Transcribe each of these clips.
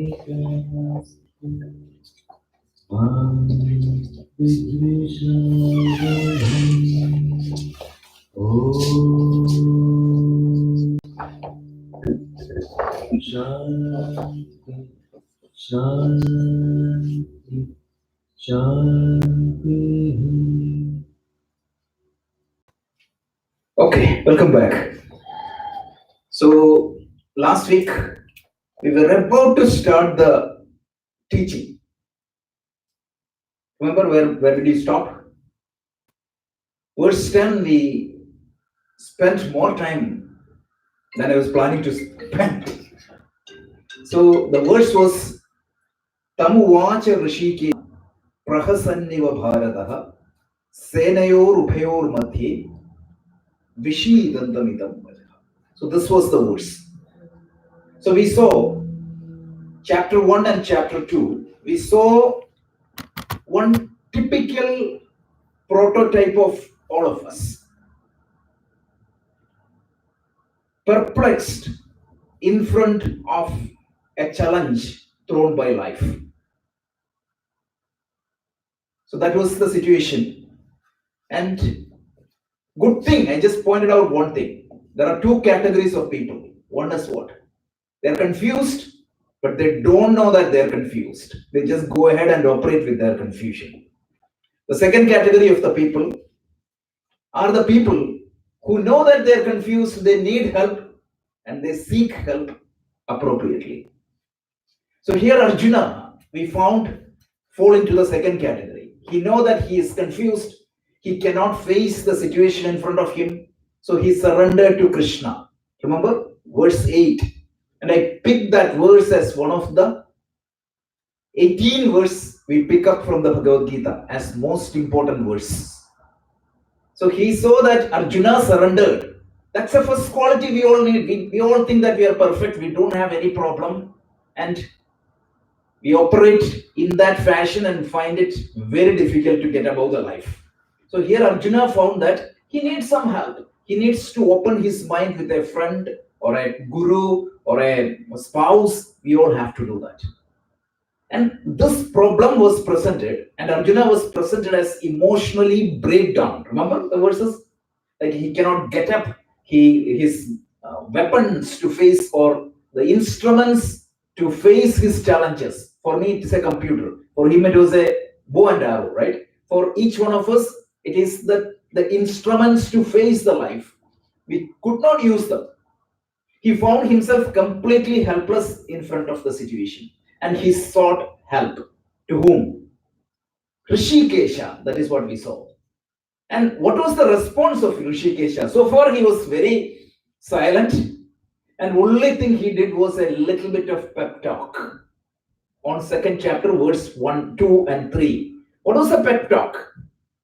Okay, welcome back. So last week we were about to start the teaching. Remember where did you stop? Verse 10, we spent more time than I was planning to spend. So the verse was Tamuvacha Rishike Prahasanniva Bharataha Senayor Upayor Madhye Vishidandamidam. So this was the verse. So we saw chapter 1 and chapter 2. We saw one typical prototype of all of us. Perplexed in front of a challenge thrown by life. So that was the situation. And good thing, I just pointed out one thing. There are two categories of people. One is what? They're confused, but they don't know that they're confused. They just go ahead and operate with their confusion. The second category of the people are the people who know that they're confused, they need help, and they seek help appropriately. So here Arjuna, we found, fall into the second category. He knows that he is confused, he cannot face the situation in front of him, so he surrendered to Krishna. Remember verse 8, and I picked that verse as one of the 18 verse we pick up from the Bhagavad Gita as most important verse. So he saw that Arjuna surrendered. That's the first quality we all need. We all think that we are perfect, we don't have any problem, and we operate in that fashion and find it very difficult to get above the life. So here Arjuna found that he needs some help. He needs to open his mind with a friend or a guru or a spouse. We all have to do that. And this problem was presented, and Arjuna was presented as emotionally breakdown. Remember the verses? Like he cannot get up, his weapons to face, or the instruments to face his challenges. For me, it is a computer. For him, it was a bow and arrow, right? For each one of us, it is the instruments to face the life. We could not use them. He found himself completely helpless in front of the situation, and he sought help. To whom? Rishikesha, that is what we saw. And what was the response of Rishikesha? So far he was very silent, and only thing he did was a little bit of pep talk. On second chapter, verse 1, 2, and 3. What was the pep talk?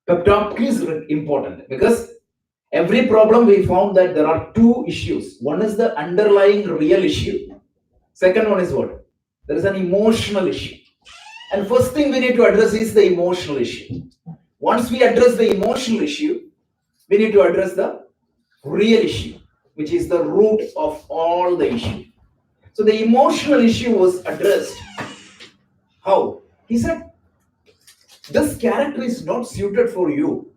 Pep talk is important because every problem we found that there are two issues. One is the underlying real issue. Second one is what? There is an emotional issue. And first thing we need to address is the emotional issue. Once we address the emotional issue, we need to address the real issue, which is the root of all the issue. So the emotional issue was addressed. How? He said, this character is not suited for you.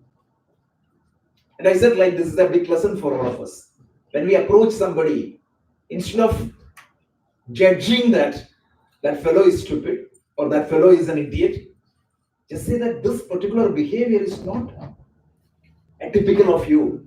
And I said, like, this is a big lesson for all of us. When we approach somebody, instead of judging that fellow is stupid or that fellow is an idiot, just say that this particular behavior is not typical of you.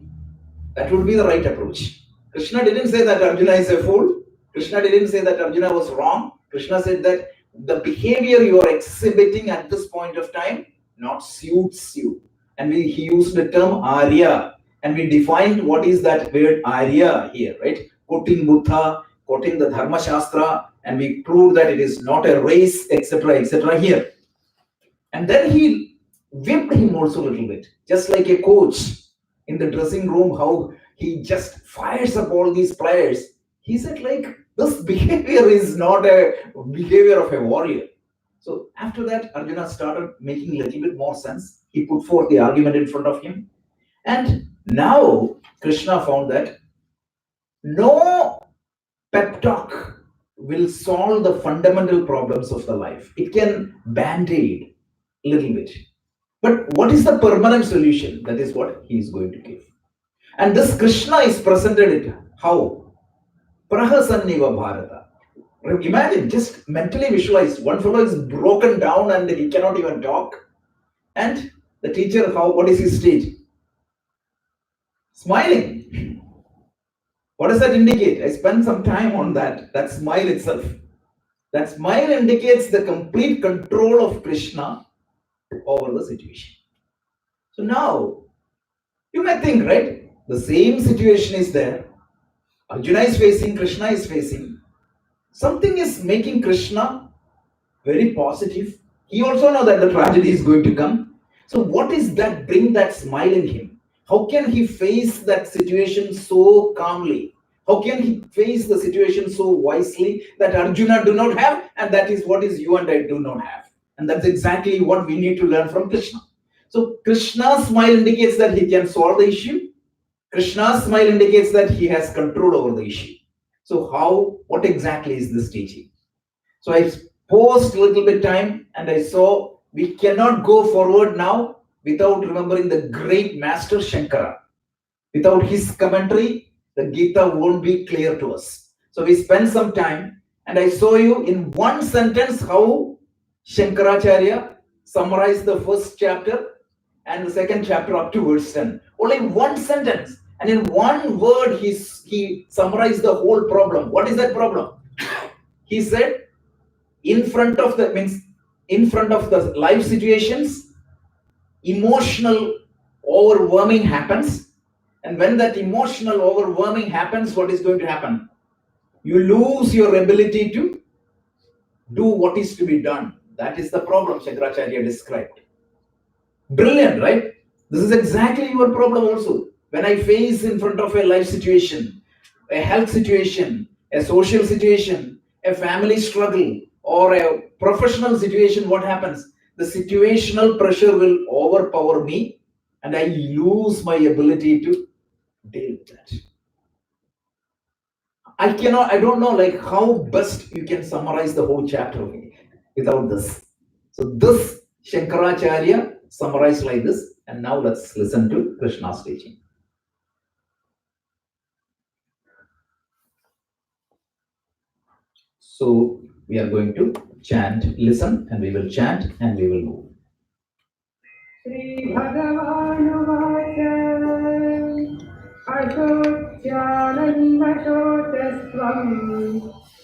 That would be the right approach. Krishna didn't say that Arjuna is a fool. Krishna didn't say that Arjuna was wrong. Krishna said that the behavior you are exhibiting at this point of time not suits you. And he used the term Arya. And we defined what is that word Arya here, right? Quoting Buddha, quoting the Dharma Shastra, and we proved that it is not a race, etc. here. And then he whipped him also a little bit, just like a coach in the dressing room, how he just fires up all these players. He said, like, this behavior is not a behavior of a warrior. So after that, Arjuna started making a little bit more sense. He put forth the argument in front of him. And now Krishna found that no pep talk will solve the fundamental problems of the life. It can band-aid a little bit. But what is the permanent solution? That is what he is going to give. And this Krishna is presented it how? Prahasanniva Bharata. Imagine, just mentally visualize. One fellow is broken down and he cannot even talk. And the teacher, what is his state? Smiling. What does that indicate? I spent some time on that. That smile itself. That smile indicates the complete control of Krishna over the situation. So now, you may think, right? The same situation is there. Arjuna is facing, Krishna is facing. Something is making Krishna very positive. He also knows that the tragedy is going to come. So what is that bring that smile in him? How can he face that situation so calmly? How can he face the situation so wisely that Arjuna do not have, and that is what is you and I do not have. And that's exactly what we need to learn from Krishna. So Krishna's smile indicates that he can solve the issue. Krishna's smile indicates that he has control over the issue. So what exactly is this teaching? So I paused a little bit time and I saw we cannot go forward now without remembering the great master Shankara. Without his commentary, the Gita won't be clear to us. So we spent some time and I saw you in one sentence how Shankaracharya summarized the first chapter and the second chapter up to verse 10. Only one sentence. And in one word, he summarized the whole problem. What is that problem? He said, in front of the life situations, emotional overwhelming happens. And when that emotional overwhelming happens, what is going to happen? You lose your ability to do what is to be done. That is the problem Shankaracharya described. Brilliant, right? This is exactly your problem also. When I face in front of a life situation, a health situation, a social situation, a family struggle, or a professional situation, what happens? The situational pressure will overpower me and I lose my ability to deal with that. I don't know like how best you can summarize the whole chapter without this. So this Shankaracharya summarized like this, and now let's listen to Krishna's teaching. So we are going to chant, listen, and we will chant and we will move. Shri Bhagavanuvāca Asocyanandasocasvam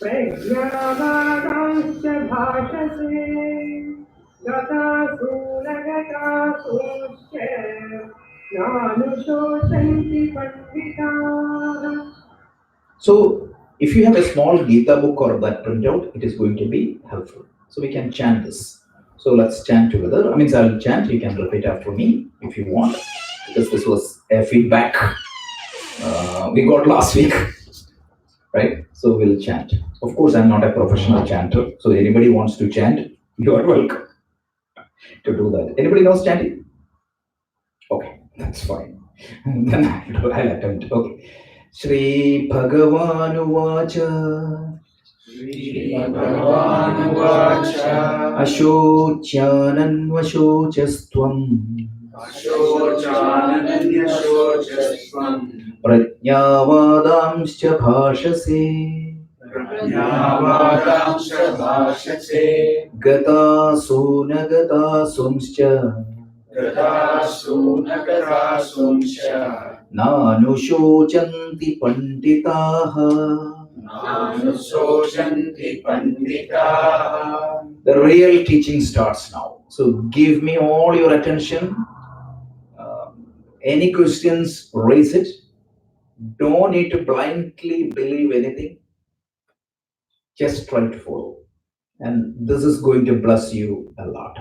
Prajnāvādaṁsca bhāshase Gatāsunagatasunśca Nānuṣocanti panditaः. So if you have a small Gita book or that printout, it is going to be helpful. So we can chant this. So let's chant together. I mean, I'll chant. You can repeat after me if you want, because this was a feedback we got last week, right? So we'll chant. Of course, I'm not a professional chanter. So anybody wants to chant, you are welcome to do that. Anybody knows chanting? Okay, that's fine. Then I'll attempt. Okay. Shri Bhagavanuvāca Ashocyananvashocastvam Prajnāvādāṁsca bhāshase Gatāsunagatasunśca Nānuṣocanti panditaha. The real teaching starts now. So give me all your attention. Any questions, raise it. Don't need to blindly believe anything. Just try to follow. And this is going to bless you a lot.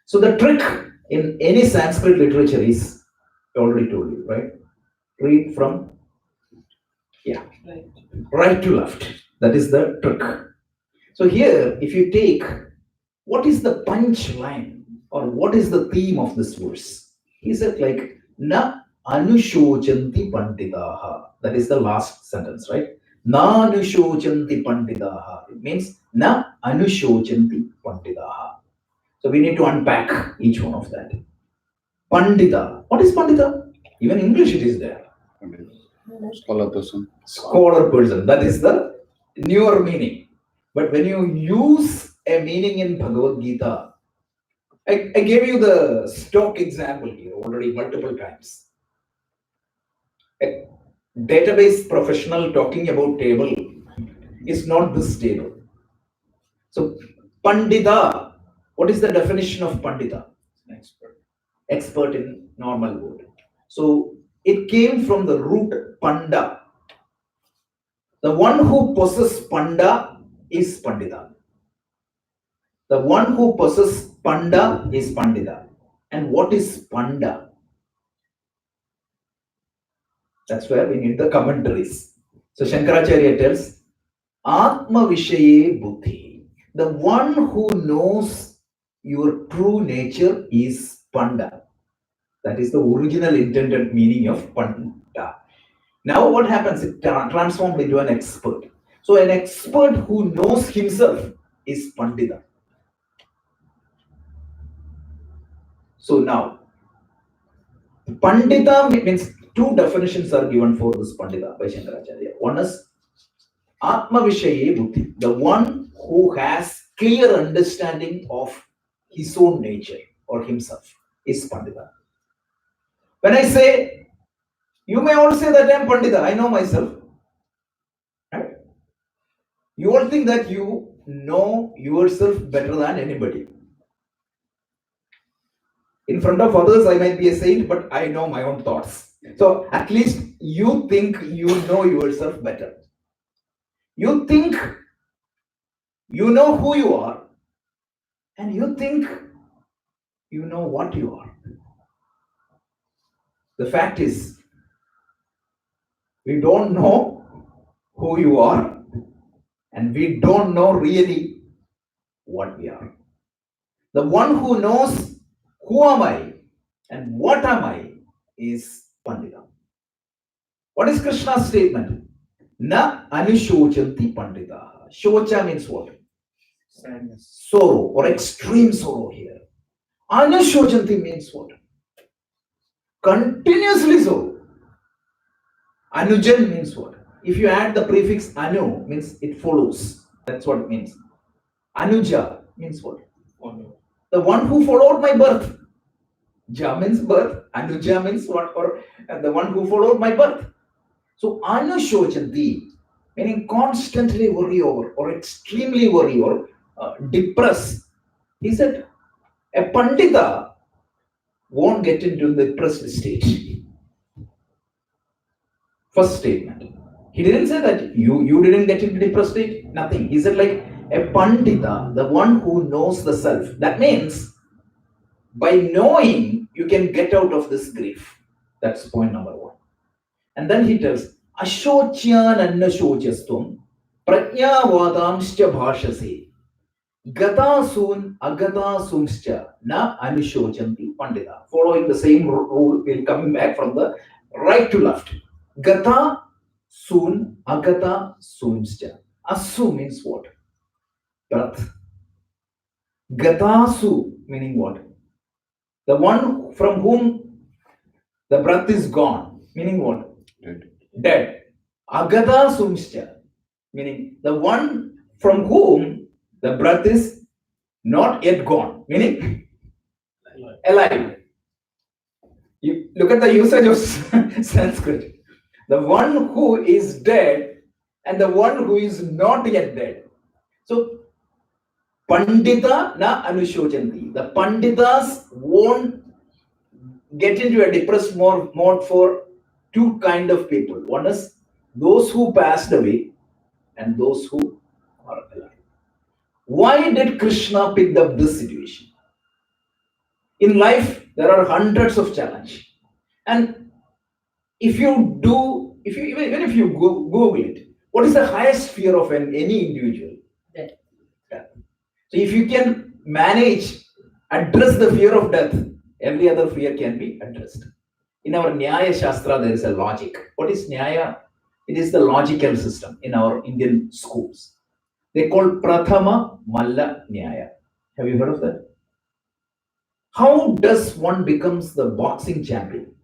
So the trick in any Sanskrit literature is, I already told you, right? Read from, right to left. That is the trick. So here, if you take, what is the punch line or what is the theme of this verse? He said like, na anushocanti panditaha. That is the last sentence, right? Na anushojanti pandidaha. It means na anushojanti pandidaha. So we need to unpack each one of that. Pandita. What is Pandita? Even English it is there. Scholar person. Scholar person. That is the newer meaning. But when you use a meaning in Bhagavad Gita, I gave you the stock example here already multiple times. A database professional talking about table is not this table. So Pandita, what is the definition of Pandita? Expert in normal word. So it came from the root Panda. The one who possesses Panda is Pandita. The one who possesses Panda is Pandita. And what is Panda? That's where we need the commentaries. So Shankaracharya tells, Atma Vishaye Buddhi. The one who knows your true nature is Panda. That is the original intended meaning of Panda. Now what happens? It transformed into an expert. So an expert who knows himself is Pandita. So now, Pandita means two definitions are given for this Pandita by Shankaracharya. One is Atma Vishaye Buddhi, the one who has clear understanding of his own nature or himself is Pandita. When I say, you may all say that I am Pandita, I know myself. Right? You all think that you know yourself better than anybody. In front of others, I might be a saint, but I know my own thoughts. So at least you think you know yourself better. You think you know who you are, and you think you know what you are. The fact is, we don't know who you are, and we don't know really what we are. The one who knows who am I and what am I is Pandita. What is Krishna's statement? Na anushojanti pandita. Shocha means what? Sadness. Sorrow or extreme sorrow here. Anushojanti means what? Continuously sorrow. Anujan means what? If you add the prefix anu, means it follows. That's what it means. Anuja means what? Follow. The one who followed my birth. Ja means birth. Anuja means what? Or the one who followed my birth. So anushojanti, meaning constantly worry over or extremely worry or depress. He said a pandita won't get into the depressed state. First statement. He didn't say that you didn't get into depressed state. Nothing. He said like a pandita, the one who knows the self. That means by knowing you can get out of this grief. That's point number one. And then he tells Ashocyan annashochyastum prajnavadamscha bhashase gatasun agatasumscha na anushojanti pandita. Following the same rule, we'll coming back from the right to left. Gata sun agata sumscha. Asu means what? Breath. Gatasu meaning what? The one from whom the breath is gone, meaning what? Dead. Dead. Agata sumscha, meaning the one from whom the breath is not yet gone, meaning alive. You look at the usage of Sanskrit. The one who is dead and the one who is not yet dead. So, Pandita na anushojanti. The Panditas won't get into a depressed mode for two kind of people. One is those who passed away and those who are alive. Why did Krishna pick up this situation? In life, there are hundreds of challenges. And if you do, even if you Google it, what is the highest fear of any individual? Death. Death. So if you can manage, address the fear of death, every other fear can be addressed. In our Nyaya Shastra, there is a logic. What is Nyaya? It is the logical system in our Indian schools. They call Prathama Malla Nyaya. Have you heard of that? How does one becomes the boxing champion?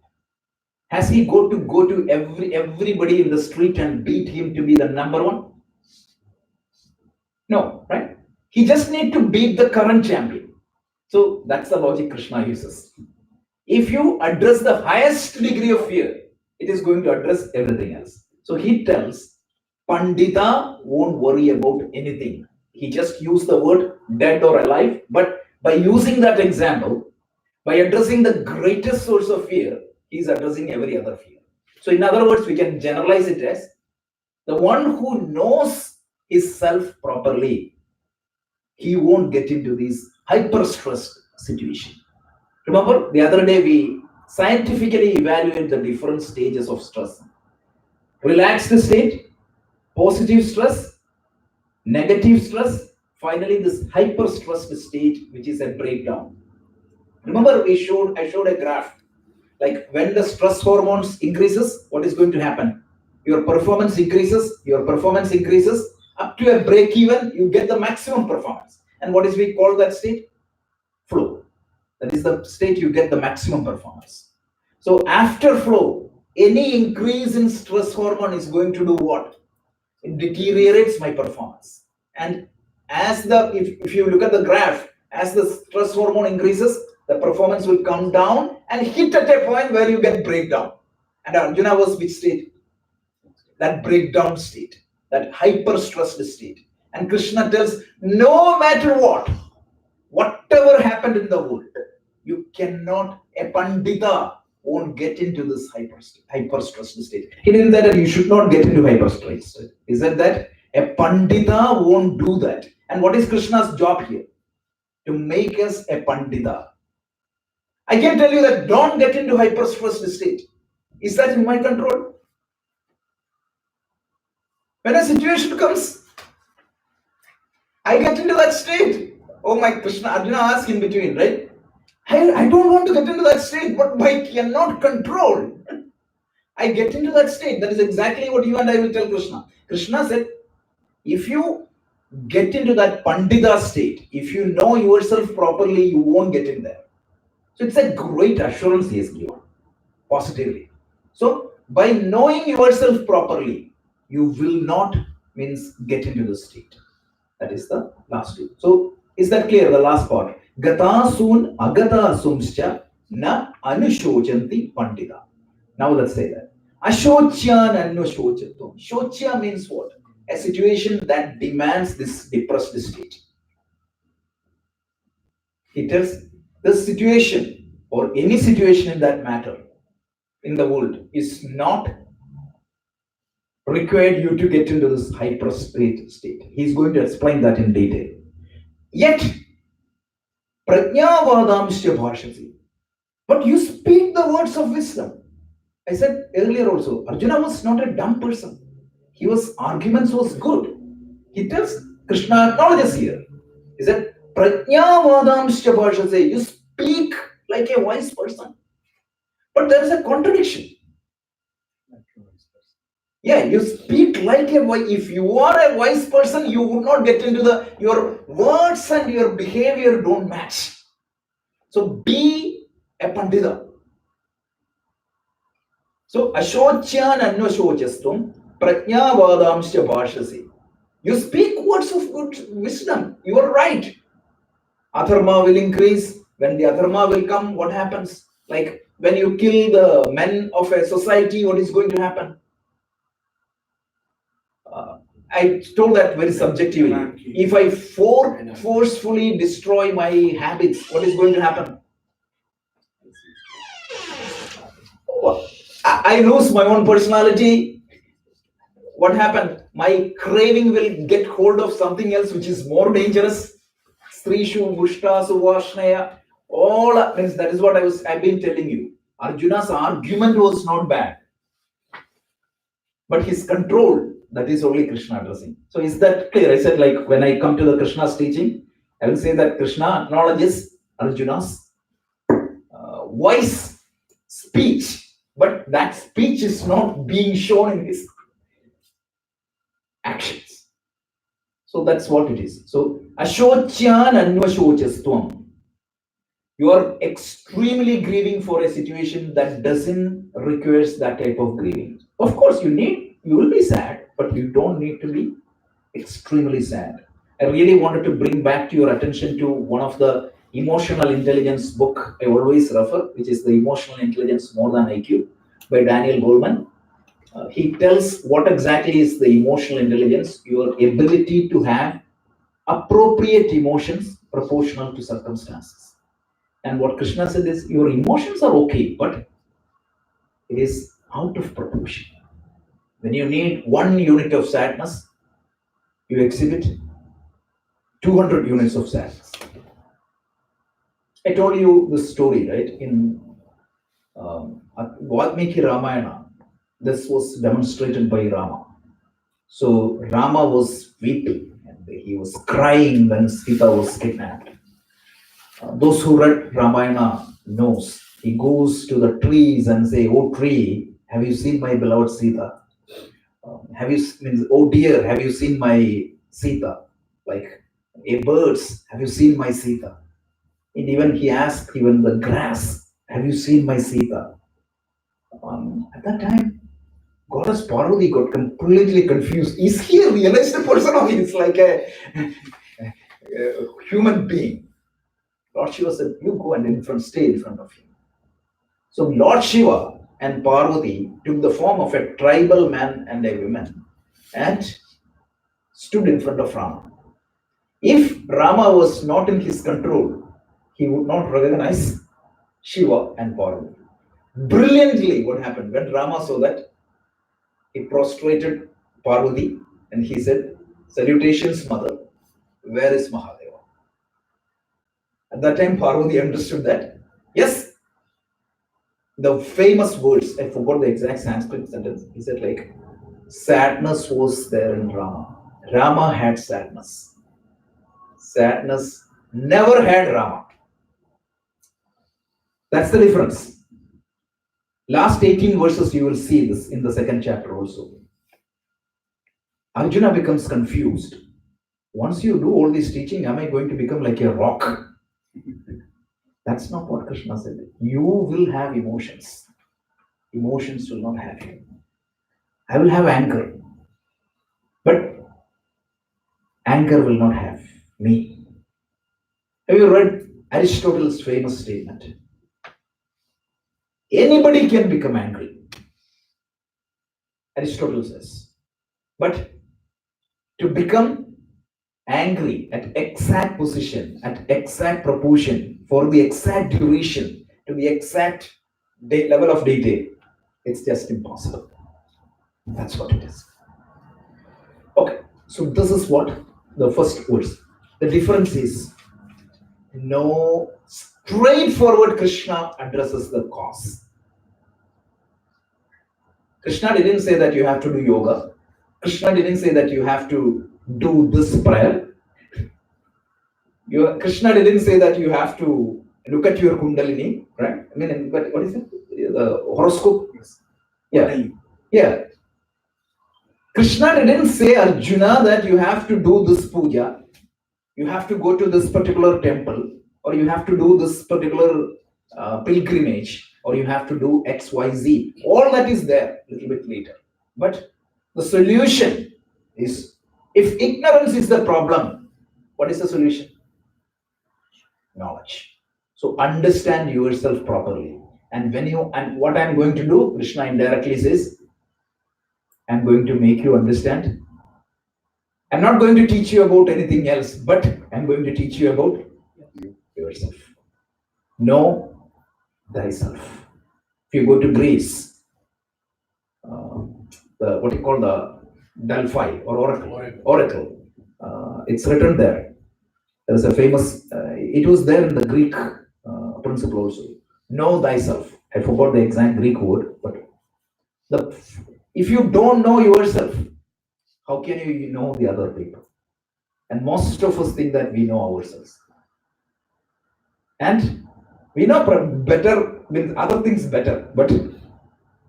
Has he go to everybody in the street and beat him to be the number one? No, right? He just need to beat the current champion. So that's the logic Krishna uses. If you address the highest degree of fear, it is going to address everything else. So he tells Pandita won't worry about anything. He just used the word dead or alive, but by using that example, by addressing the greatest source of fear, he's addressing every other fear. So, in other words, we can generalize it as the one who knows his self properly, he won't get into these hyper stressed situation. Remember, the other day we scientifically evaluate the different stages of stress. Relaxed state, positive stress, negative stress, finally this hyper stressed state, which is a breakdown. Remember, I showed a graph. Like when the stress hormones increases, what is going to happen? Your performance increases, up to a break even, you get the maximum performance. And what is we call that state? Flow. That is the state you get the maximum performance. So after flow, any increase in stress hormone is going to do what? It deteriorates my performance. And as if you look at the graph, as the stress hormone increases, the performance will come down and hit at a point where you get breakdown. And Arjuna was which state? That breakdown state, that hyper stressed state. And Krishna tells, no matter what, whatever happened in the world, you cannot, a Pandita won't get into this hyper stressed state. He didn't say that you should not get into hyper stress. He said that a Pandita won't do that. And what is Krishna's job here? To make us a Pandita. I can tell you that don't get into hyper stressed state. Is that in my control? When a situation comes, I get into that state. Oh my Krishna, Arjuna asked in between, right? I don't want to get into that state, but I cannot control. I get into that state. That is exactly what you and I will tell Krishna. Krishna said, if you get into that Pandita state, if you know yourself properly, you won't get in there. So it's a great assurance he has given, positively. So by knowing yourself properly, you will not get into the state. That is the last two. So is that clear? The last part. Gatasun agatasumscha na anushojanti pandita. Now let's say that. Ashocyan anushochatum. Shochya means what? A situation that demands this depressed state. It tells this situation or any situation in that matter in the world is not required you to get into this hyper state. He's going to explain that in detail. Yet, prajnavadamsya bhashati. But you speak the words of wisdom. I said earlier also, Arjuna was not a dumb person. Arguments was good. He tells, Krishna acknowledges here. He said, prajnavadamsya bhashati. You speak like a wise person. But there is a contradiction. Yeah, you speak like a wise. If you are a wise person, you would not get into your words and your behavior don't match. So be a Pandita. So ashocyan anvashocastum prajnavadamsya bhashasi. You speak words of good wisdom. You are right. Adharma will increase. When the adharma will come, what happens? Like when you kill the men of a society, what is going to happen? I told that very subjectively. If I forcefully destroy my habits, what is going to happen? I lose my own personality. What happened? My craving will get hold of something else which is more dangerous. Strishu, Mushta, Suvashnaya. All means that is what I've been telling you. Arjuna's argument was not bad. But his control, that is only Krishna addressing. So is that clear? I said, like when I come to the Krishna's teaching, I will say that Krishna acknowledges Arjuna's wise speech, but that speech is not being shown in his actions. So that's what it is. So ashocyan anvashocastvam. You are extremely grieving for a situation that doesn't requires that type of grieving. Of course, you will be sad, but you don't need to be extremely sad. I really wanted to bring back to your attention to one of the emotional intelligence book I always refer, which is the Emotional Intelligence More Than IQ by Daniel Goleman. He tells what exactly is the emotional intelligence, your ability to have appropriate emotions proportional to circumstances. And what Krishna said is, your emotions are okay, but it is out of proportion. When you need 1 unit of sadness, you exhibit 200 units of sadness. I told you this story, right? In Valmiki Ramayana, this was demonstrated by Rama. So Rama was weeping and he was crying when Sita was kidnapped. Those who read Ramayana knows he goes to the trees and say, "Oh tree, have you seen my beloved Sita? Means, oh dear, have you seen my Sita? Like, a birds, have you seen my Sita?" And even he asked even the grass, "Have you seen my Sita?" At that time, Goddess Parvati got completely confused. Is he a realized person or he's like a human being? Lord Shiva said, "You go and stay in front of him." So Lord Shiva and Parvati took the form of a tribal man and a woman and stood in front of Rama. If Rama was not in his control, he would not recognize Shiva and Parvati. Brilliantly, what happened when Rama saw that, he prostrated Parvati and he said, "Salutations, mother. Where is Mahadeva?" At that time, Parvati understood that, yes, the famous words, I forgot the exact Sanskrit sentence. He said, like, sadness was there in Rama. Rama had sadness. Sadness never had Rama. That's the difference. Last 18 verses, you will see this in the second chapter also. Arjuna becomes confused. Once you do all this teaching, am I going to become like a rock? That's not what Krishna said. You will have emotions. Emotions will not have you. I will have anger. But anger will not have me. Have you read Aristotle's famous statement? Anybody can become angry. Aristotle says. But to become angry at exact position, at exact proportion, for the exact duration, to the exact level of detail, it's just impossible. That's what it is. Okay, so this is what the first verse. The difference is, no, straightforward Krishna addresses the cause. Krishna didn't say that you have to do yoga. Krishna didn't say that you have to do this prayer. Krishna didn't say that you have to look at your kundalini, right? I mean, what is it? The horoscope? Yeah. Yeah. Krishna didn't say, Arjuna, that you have to do this puja, you have to go to this particular temple, or you have to do this particular pilgrimage, or you have to do X, Y, Z. All that is there a little bit later. But the solution is, if ignorance is the problem, what is the solution? Knowledge. So understand yourself properly. And what I'm going to do, Krishna indirectly says, I'm going to make you understand. I'm not going to teach you about anything else, but I'm going to teach you about yourself. Know thyself. If you go to Greece, what you call the Delphi or Oracle, it's written there. There is a famous, it was there in the Greek principle also. Know thyself. I forgot the exact Greek word, but if you don't know yourself, how can you know the other people? And most of us think that we know ourselves. And we know better, with other things better, but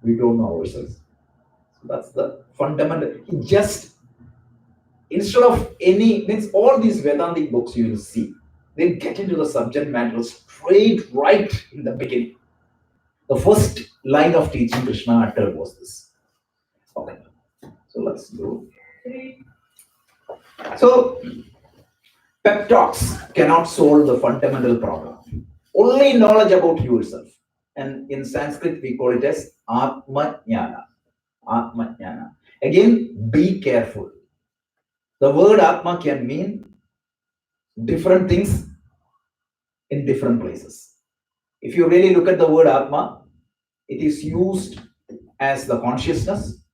we don't know ourselves. So that's the fundamental. instead of any, means all these Vedantic books you will see, they get into the subject matter straight right in the beginning. The first line of teaching Krishna uttered was this. Okay, so let's do. So pep talks cannot solve the fundamental problem. Only knowledge about yourself. And in Sanskrit, we call it as Atma Jnana. Atma Jnana. Again, be careful. The word Atma can mean different things in different places. If you really look at the word Atma, it is used as the consciousness,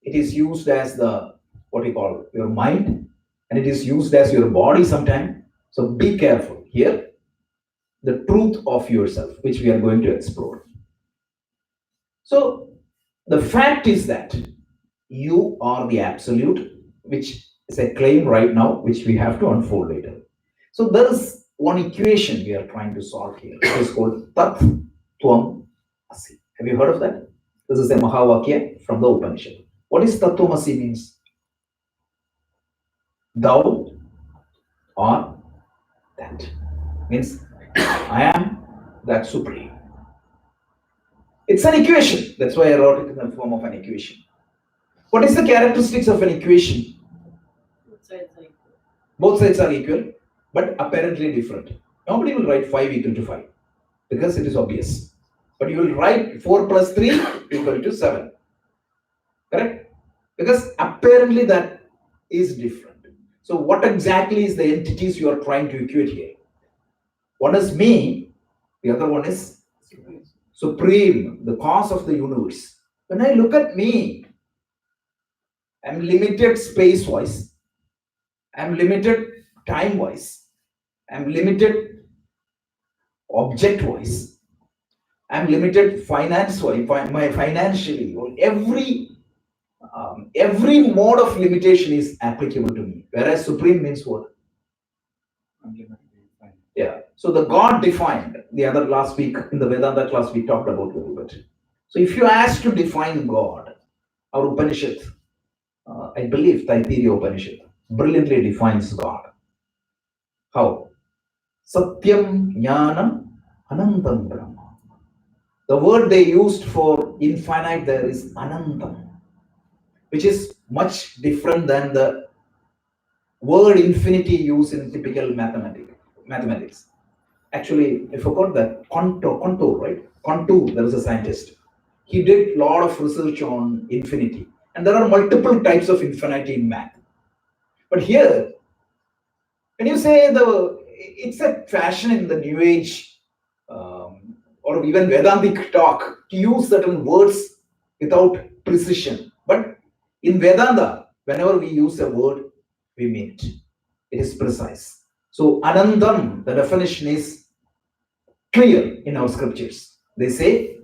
it is used as the, what you call, your mind, and it is used as your body sometimes. So be careful here. The truth of yourself, which we are going to explore. So the fact is that you are the absolute, which is a claim right now, which we have to unfold later. So there is one equation we are trying to solve here. It is called Tat Tvam Asi. Have you heard of that? This is a Mahavakya from the Upanishad. What is Tat Tvam Asi means? Thou art that. Means I am that supreme. It's an equation. That's why I wrote it in the form of an equation. What is the characteristics of an equation? Both sides are equal, but apparently different. Nobody will write 5 equal to 5 because it is obvious. But you will write 4 plus 3 equal to 7. Correct? Because apparently that is different. So what exactly is the entities you are trying to equate here? One is me, the other one is supreme, the cause of the universe. When I look at me, I'm limited space-wise, I'm limited time-wise, I'm limited object-wise, I'm limited finance-wise, my financially, or every mode of limitation is applicable to me. Whereas supreme means what? Yeah. So the God defined, the other last week in the Vedanta class we talked about a little bit. So if you ask to define God, our Upanishad, I believe Taittiriya Upanishad, brilliantly defines God. How? Satyam Jnanam Anantam Brahma. The word they used for infinite there is Anantam, which is much different than the word infinity used in typical mathematics. Actually, I forgot that Contour, right? Contour, there was a scientist. He did a lot of research on infinity. And there are multiple types of infinity in math. But here, when you say it's a fashion in the New Age or even Vedantic talk to use certain words without precision. But in Vedanta, whenever we use a word, we mean it. It is precise. So Anandam, the definition is clear in our scriptures. They say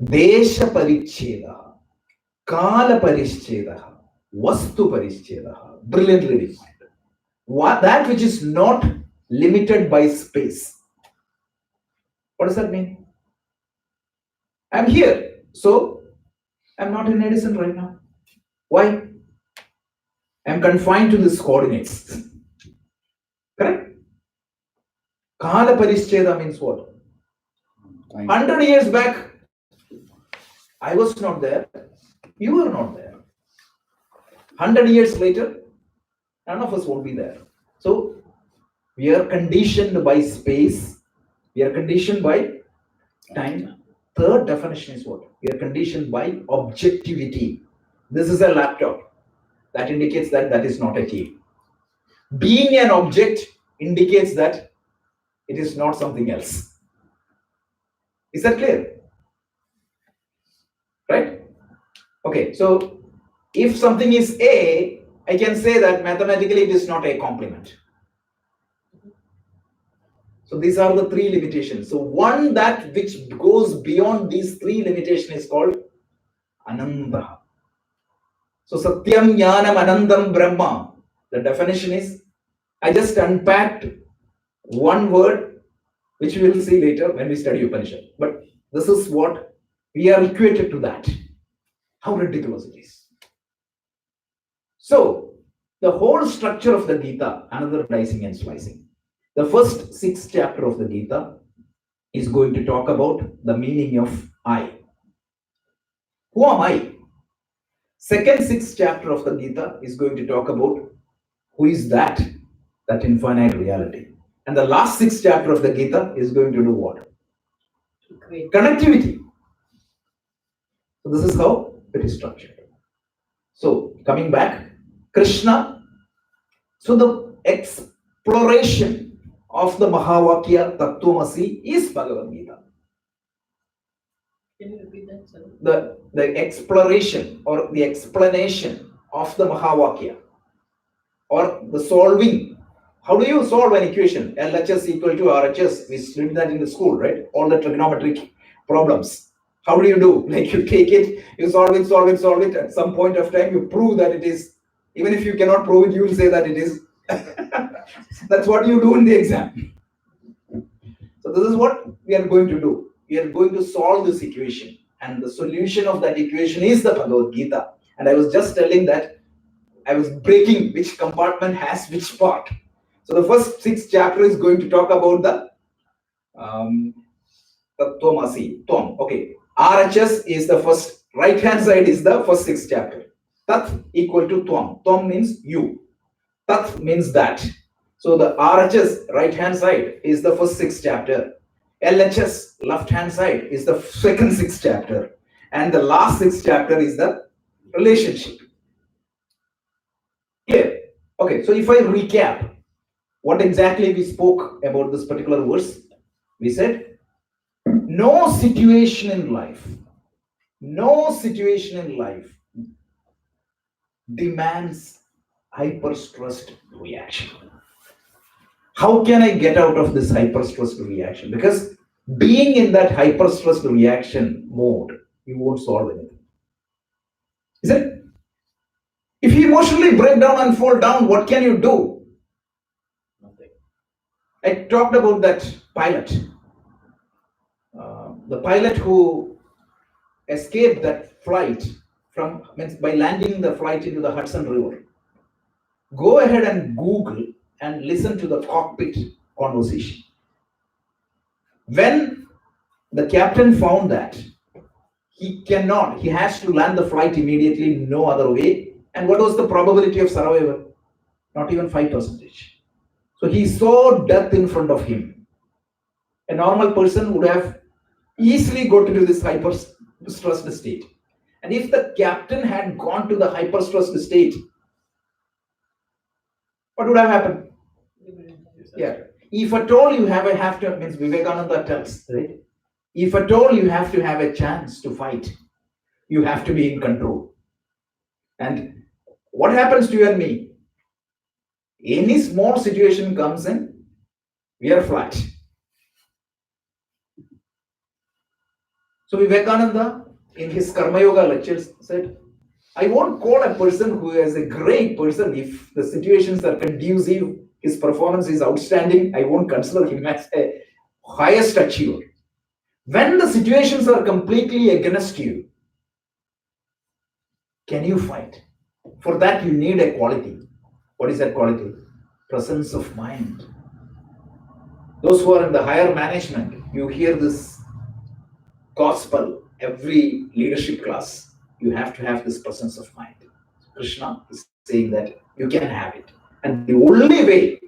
Desha Paricheda, Kala Paricheda, Vastu Paricheda, brilliantly defined. That which is not limited by space. What does that mean? I'm here, so I'm not in Edison right now. Why? I'm confined to these coordinates. Correct? Kala Paricheda means what? 100 years back, I was not there, you were not there. 100 years later, none of us won't be there. So we are conditioned by space, we are conditioned by time. Third definition is what? We are conditioned by objectivity. This is a laptop. That indicates that that is not a key. Being an object indicates that it is not something else. Is that clear? Right? Okay, so if something is A, I can say that mathematically it is not a complement. So these are the 3 limitations. So one that which goes beyond these 3 limitations is called Ananda. So Satyam Jnanam Anandam Brahma. The definition is, I just unpacked one word which we will see later when we study Upanishad. But this is what we are equated to that. How ridiculous it is. So The whole structure of the Gita, another dicing and slicing. The first 6 chapter of the Gita is going to talk about the meaning of I. Who am I? Second 6 chapter of the Gita is going to talk about who is that infinite reality. And the last 6 chapter of the Gita is going to do what? Connectivity. So this is how it is structured. So coming back, Krishna, so the exploration of the Mahavakya Tattvamasi is Bhagavad Gita. Can you repeat that, sir? The exploration or the explanation of the Mahavakya or the solving. How do you solve an equation? LHS equal to RHS. We studied that in the school, right? All the trigonometric problems. How do you do? Like you take it, you solve it. At some point of time, you prove that it is. Even if you cannot prove it, you will say that it is. That's what you do in the exam. So this is what we are going to do. We are going to solve this equation. And the solution of that equation is the Bhagavad Gita. And I was just telling that I was breaking which compartment has which part. So the first 6 chapter is going to talk about the Tattvamasi, Tvam. Okay. RHS is the first, right hand side is the first 6 chapter. Tat equal to Tvam. Tvam means you. Tat means that. So the RHS, right hand side, is the first 6 chapter. LHS, left hand side, is the second 6 chapter. And the last 6 chapter is the relationship. Clear? Okay, so if I recap what exactly we spoke about this particular verse, we said, no situation in life demands hyper-stressed reaction. How can I get out of this hyper-stressed reaction? Because being in that hyper-stressed reaction mode, you won't solve anything. Is it? If you emotionally break down and fall down, what can you do? Nothing. I talked about that pilot. The pilot who escaped that flight by landing the flight into the Hudson River. Go ahead and Google and listen to the cockpit conversation. When the captain found that he has to land the flight immediately, no other way. And what was the probability of survival? Not even 5%. So he saw death in front of him. A normal person would have easily got into this hyper-stressed state. And if the captain had gone to the hyper-stressed state, what would have happened? Yeah. If at all you have to, means Vivekananda tells, right? If at all you have to have a chance to fight, you have to be in control. And what happens to you and me? Any small situation comes in, we are flat. So Vivekananda, in his Karma Yoga lectures, said, I won't call a person who is a great person if the situations are conducive, his performance is outstanding. I won't consider him as a highest achiever. When the situations are completely against you, can you fight? For that, you need a quality. What is that quality? Presence of mind. Those who are in the higher management, you hear this gospel every leadership class. You have to have this presence of mind. Krishna is saying that you can have it. And the only way,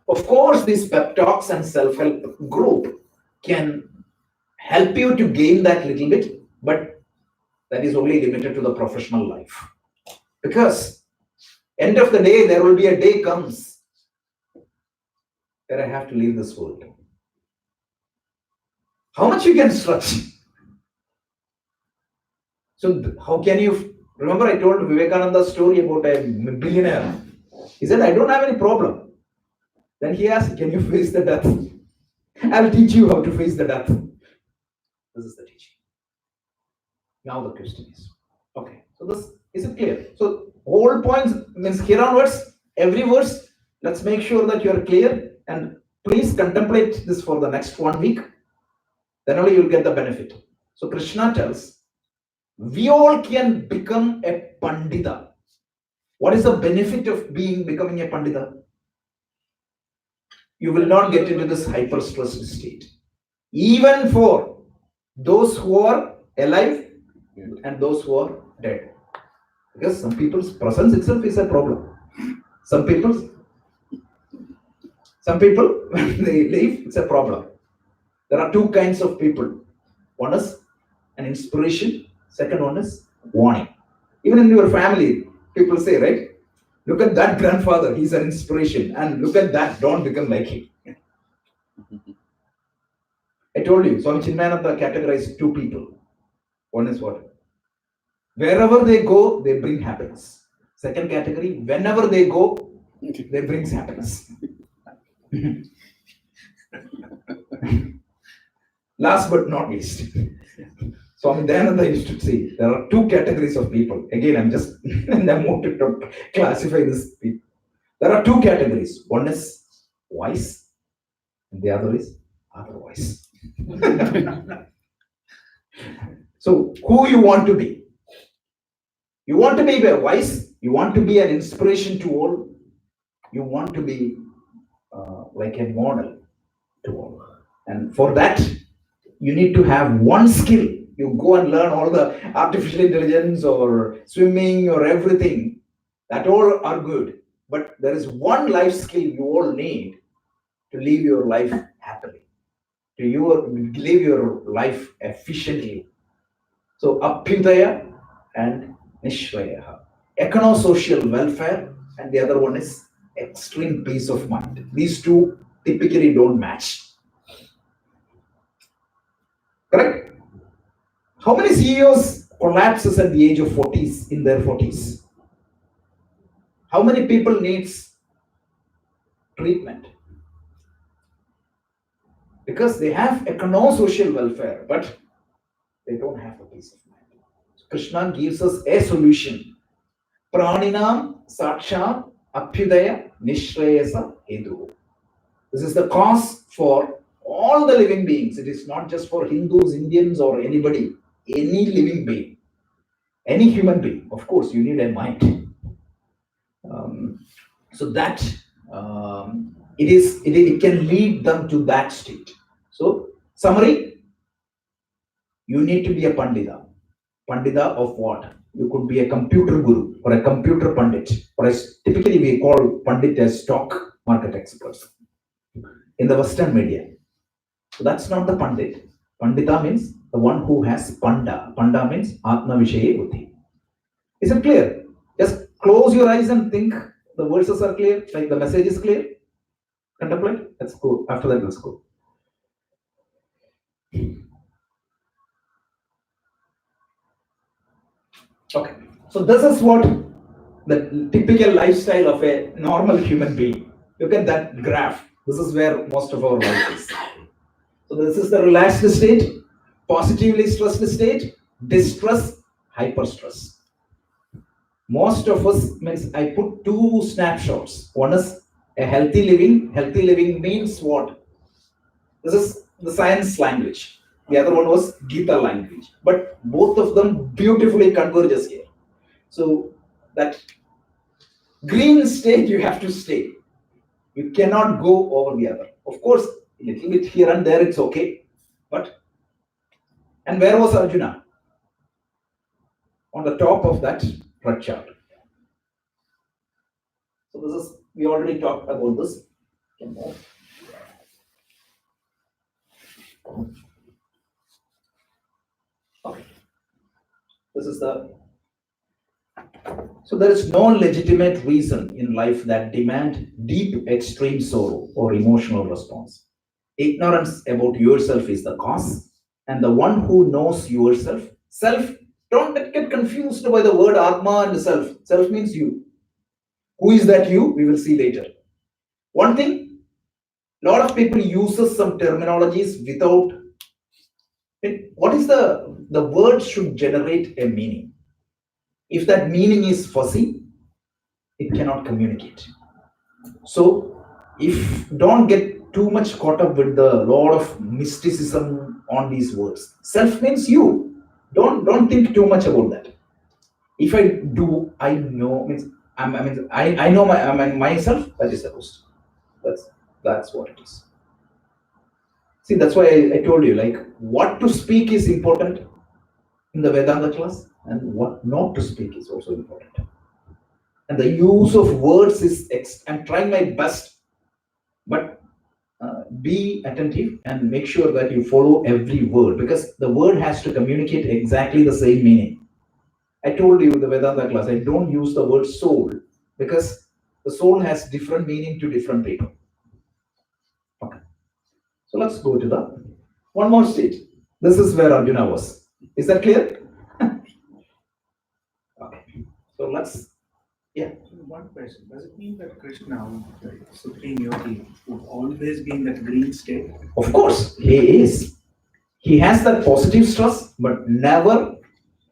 of course, these pep talks and self-help group can help you to gain that little bit, but that is only limited to the professional life. Because end of the day, there will be a day comes where I have to leave this world. How much you can stretch? So how can you, remember I told Vivekananda's story about a billionaire. He said, I don't have any problem. Then he asked, can you face the death? I'll teach you how to face the death. This is the teaching. Now the question is, okay, so this, is it clear? So whole points means here onwards, every verse, let's make sure that you are clear and please contemplate this for the next 1 week. Then only you'll get the benefit. So Krishna tells, we all can become a Pandita. What is the benefit of becoming a Pandita? You will not get into this hyper stressed state. Even for those who are alive and those who are dead. Because some people's presence itself is a problem. Some people, when they leave, it's a problem. There are two kinds of people. One is an inspiration, second one is warning. Even in your family, people say, right? Look at that grandfather, he's an inspiration, and look at that, don't become like him. I told you, Swami Chinmayananda categorized two people. One is what? Wherever they go, they bring happiness. Second category, whenever they go, they brings happiness. Last but not least, Swami Dayananda used to say there are two categories of people. Again, I'm just and I wanted to classify this people. There are two categories. One is wise, and the other is otherwise. So, who you want to be? You want to be wise. You want to be an inspiration to all. You want to be like a model to all. And for that, you need to have one skill. You go and learn all the artificial intelligence or swimming or everything. That all are good. But there is one life skill you all need to live your life happily, to live your life efficiently. So Abhyudaya and Nishraya. Econo-social welfare, and the other one is extreme peace of mind. These two typically don't match. Correct? How many CEOs collapses at the age of 40s, in their 40s? How many people needs treatment? Because they have econo-social welfare, but they don't have a peace of mind. So Krishna gives us a solution. Praninam Sakshat Abhyudaya Nishreyasa Hedu. This is the cause for all the living beings. It is not just for Hindus, Indians, or anybody, any living being, any human being. Of course, you need a mind. So that it can lead them to that state. So, summary: you need to be a Pandita. Pandita of what? You could be a computer guru or a computer pandit, or as typically we call Pandit as stock market experts in the Western media. So that's not the Pandit. Pandita means the one who has Panda. Panda means Atma Vishaye Buddhi. Is it clear? Just close your eyes and think the verses are clear, like the message is clear. Contemplate. Let's go. After that, let's go. Okay. So this is what the typical lifestyle of a normal human being. Look at that graph. This is where most of our life is. So this is the relaxed state, positively stressed state, distress, hyper stress. Most of us means I put two snapshots. One is a healthy living. Healthy living means what? This is the science language. The other one was Gita language. But both of them beautifully converges here. So that green state you have to stay. You cannot go over the other. Of course, a little bit here and there it's okay. But and where was Arjuna? On the top of that red chart. So this is, we already talked about this. Okay. This is the, so there is no legitimate reason in life that demand deep extreme sorrow or emotional response. Ignorance about yourself is the cause, and the one who knows yourself, self, don't get confused by the word Atma and self. Self means you. Who is that you? We will see later. One thing, a lot of people uses some terminologies without, what is the word should generate a meaning. If that meaning is fuzzy, it cannot communicate. So if don't get too much caught up with the lot of mysticism on these words. Self means you. Don't think too much about that. If I do, I know means I know myself. That is the question. That's that's what it is. See, that's why I told you, like, what to speak is important in the Vedanta class, and what not to speak is also important. And the use of words is, I'm trying my best, but be attentive and make sure that you follow every word, because the word has to communicate exactly the same meaning. I told you the Vedanta class, I don't use the word soul because the soul has different meaning to different people. Okay. So let's go to the one more stage. This is where Arjuna was. Is that clear? Okay. So let's, yeah. One question. Does it mean that Krishna, the Supreme Yogi, would always be in that green state? Of course, he is. He has that positive stress, but never,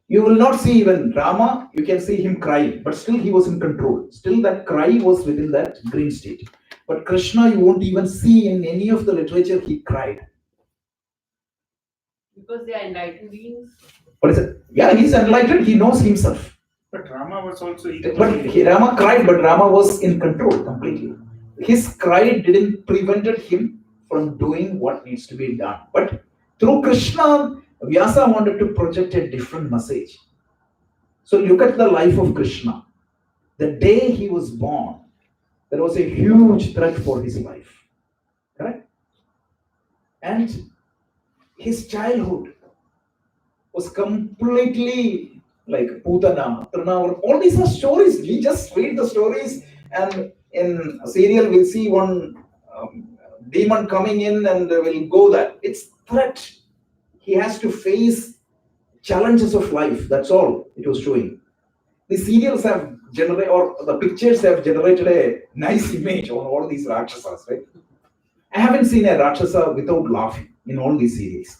you will not see even Rama, you can see him cry, but still he was in control. Still that cry was within that green state. But Krishna, you won't even see in any of the literature he cried. Because they are enlightened beings. What is it? Yeah, he's enlightened, he knows himself. But Rama was also But Rama cried, but Rama was in control completely. His cry didn't prevented him from doing what needs to be done. But through Krishna, Vyasa wanted to project a different message. So look at the life of Krishna. The day he was born, there was a huge threat for his life. Correct? And his childhood was completely like Putana, Trina, all these are stories. We just read the stories, and in a serial we'll see one demon coming in and will go there. It's threat. He has to face challenges of life. That's all it was showing. The serials have generated, or the pictures have generated a nice image on all these Rakshasas, right? I haven't seen a Rakshasa without laughing in all these serials.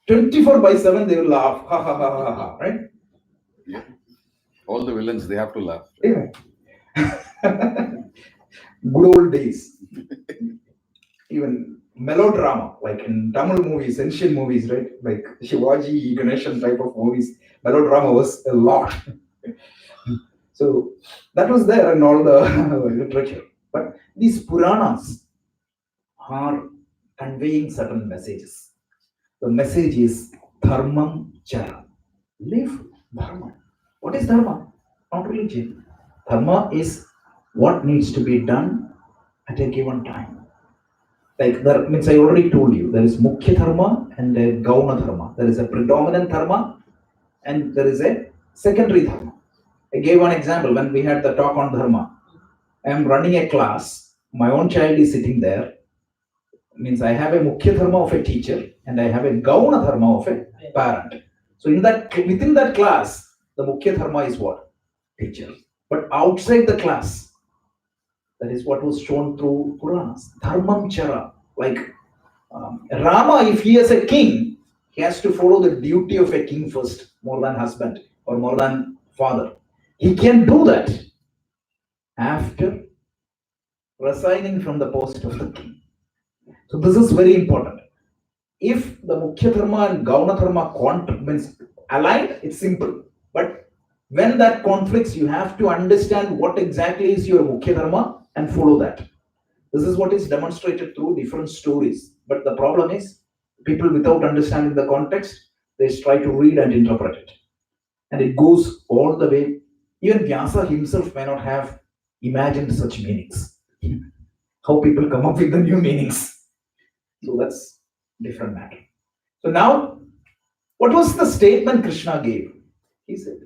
24/7 they will laugh, ha ha ha ha ha, right? Yeah. All the villains, they have to laugh. Yeah. Good old days. Even melodrama, like in Tamil movies, ancient movies, right? Like Shivaji, Ganeshan type of movies, melodrama was a lot. So that was there in all the literature. But these Puranas are conveying certain messages. The message is dharmam chara. Live dharma. What is dharma? Not religion. Dharma is what needs to be done at a given time. Like that means I already told you there is mukhya dharma and a gauna dharma. There is a predominant dharma and there is a secondary dharma. I gave one example when we had the talk on dharma. I am running a class. My own child is sitting there. Means I have a mukhya dharma of a teacher and I have a gauna dharma of a parent. So in that, within that class, the mukhya dharma is what? Teacher. But outside the class, that is what was shown through Puranas. Dharmam chara. Like Rama, if he is a king, he has to follow the duty of a king first, more than husband or more than father. He can do that after resigning from the post of the king. So this is very important. If the Mukhya Dharma and Gauna Dharma means aligned, it's simple. But when that conflicts, you have to understand what exactly is your Mukhya Dharma and follow that. This is what is demonstrated through different stories. But the problem is, people without understanding the context, they try to read and interpret it. And it goes all the way. Even Vyasa himself may not have imagined such meanings. How people come up with the new meanings. So that's different matter. So now, what was the statement Krishna gave? He said,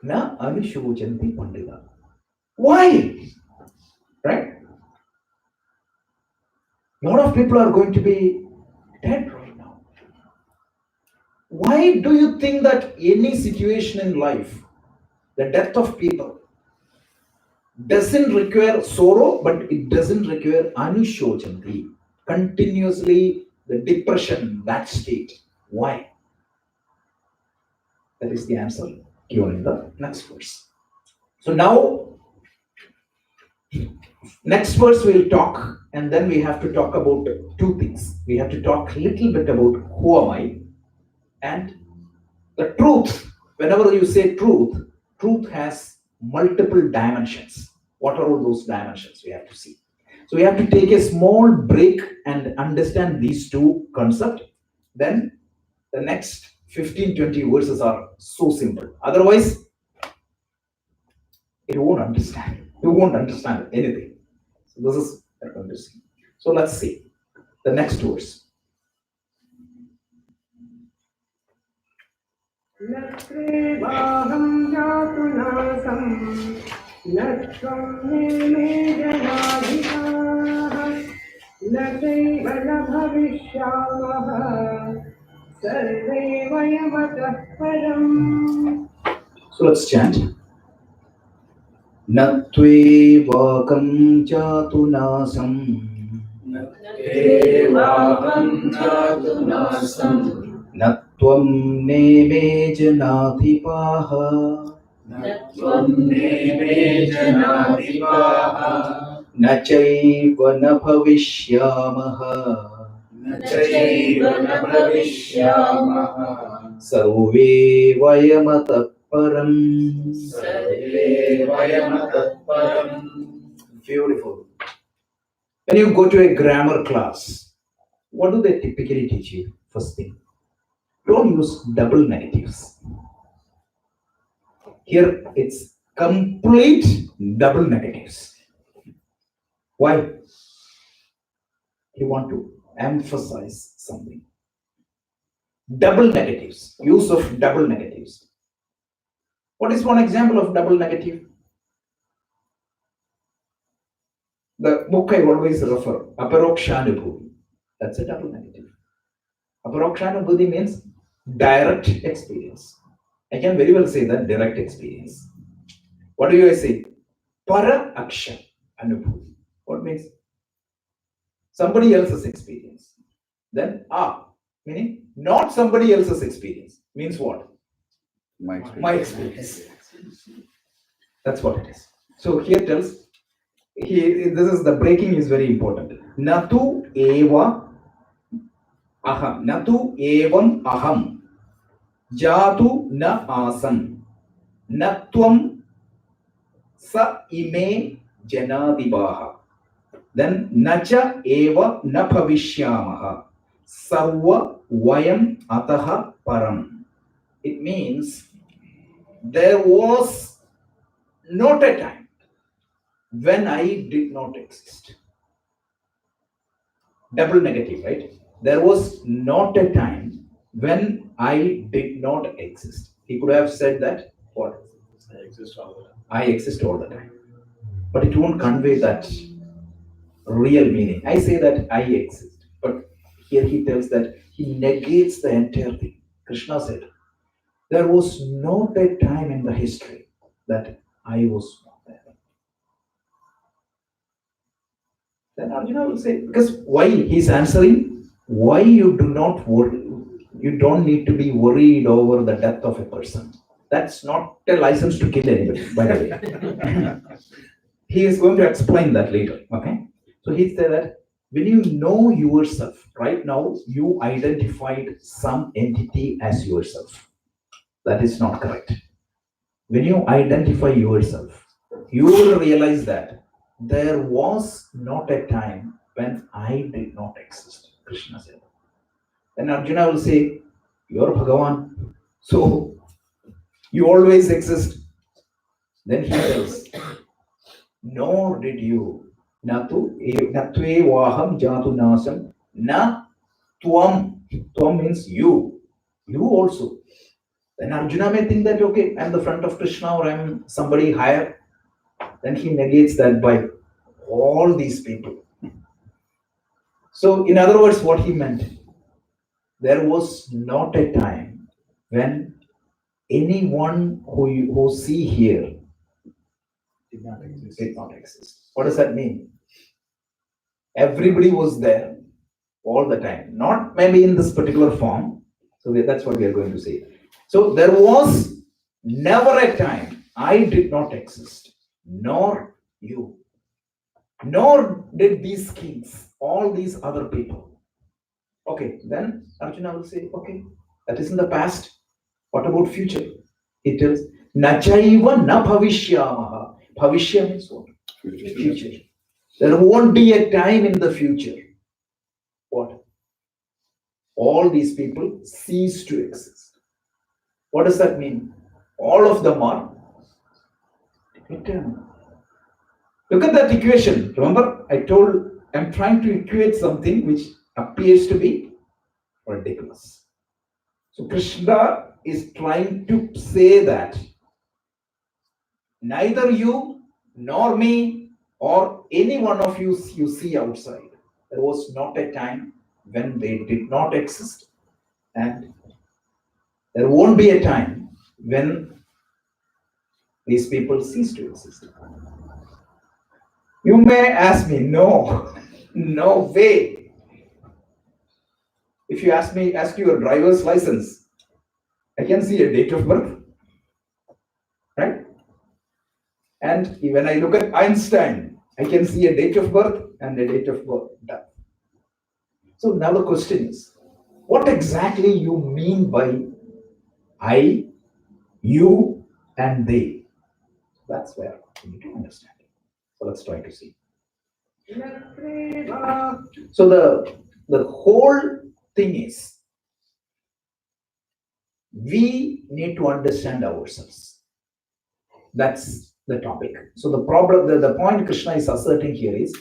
Na avishojanti pandita. Why? Right? A lot of people are going to be dead right now. Why do you think that any situation in life, the death of people, doesn't require sorrow, but it doesn't require anishojanti? Continuously, the depression, that state. Why? That is the answer given in the next verse. So now, next verse we'll talk, and then we have to talk about two things. We have to talk a little bit about who am I, and the truth. Whenever you say truth, truth has multiple dimensions. What are all those dimensions? We have to see. So we have to take a small break and understand these two concepts. Then the next 15-20 verses are so simple. Otherwise, you won't understand. You won't understand anything. So this is what we're going to see. So let's see the next verse. न त्वेवाहं जातु नासं न त्वं नेमे जनाधिपाः न चैव न भविष्यामः सर्वे वयमतः परम् So let's chant. Nattvevakam jatu nasam. Nattvevakam jatu nasam. Natvam neme janadhipaha. Natvam neme janadhipaha. Nachaiva na bhavishyamaha. Nachaiva na bhavishyamaha. Sarve vayamatah param. Sarve vayamatah param. Beautiful. When you go to a grammar class, what do they typically teach you? First thing, don't use double negatives. Here it's complete double negatives. Why? You want to emphasize something. Double negatives, use of double negatives. What is one example of double negative? The book I always refer, Aparokshanubhuti. That's a double negative. Aparokshanubhuti means direct experience. I can very well say that direct experience. What do I say? Para aksha anubhuti. What means? Somebody else's experience. Then meaning not somebody else's experience. Means what? My experience. My experience. That's what it is. So here tells, this is the breaking is very important. Natu eva aham. Natu evam aham. Jatu na asam. Natvam sa ime janadibaha. Then nacha eva na bhavishyamaha. Sarva vayam ataha param. It means there was not a time when I did not exist. Double negative, right? There was not a time when I did not exist. He could have said that, what? I exist all the time. I exist all the time. But it won't convey that real meaning. I say that I exist, but here he tells that he negates the entire thing. Krishna said, there was not a time in the history that I was not there. Then Arjuna will say, because why he's answering, why you do not worry, you don't need to be worried over the death of a person. That's not a license to kill anybody, by the way. He is going to explain that later. Okay. So he said that when you know yourself, right now you identified some entity as yourself. That is not correct. When you identify yourself, you will realize that there was not a time when I did not exist. Krishna said. Then Arjuna will say, you're Bhagavan, so you always exist. Then he tells, nor did you. Natve vaham jatu nasam. Na tvam. Tvam means you. You also. Then Arjuna may think that, okay, I'm the front of Krishna or I'm somebody higher. Then he negates that by all these people. So, in other words, what he meant, there was not a time when anyone who see here Did not exist. did not exist. What does that mean? Everybody was there all the time, not maybe in this particular form. So that's what we are going to say. So there was never a time I did not exist, nor you, nor did these kings, all these other people. Okay, then Arjuna will say, okay, that is in the past. What about future? He tells, Nachaiva na bhavishyamaha. Bhavishya means what? Future. There won't be a time in the future. What? All these people cease to exist. What does that mean? All of them are eternal. Look at that equation. Remember, I told I'm trying to equate something which appears to be ridiculous. So Krishna is trying to say that neither you nor me or any one of you see outside. There was not a time when they did not exist, and there won't be a time when these people cease to exist. You may ask me, no, no way. If you ask you your driver's license, I can see a date of birth, right? And when I look at Einstein, I can see a date of birth and a date of death. So now the question is, what exactly you mean by I, you, and they? That's where we need to understand it. So let's try to see. So the whole thing is, we need to understand ourselves. That's the topic. So the problem, the point Krishna is asserting here is,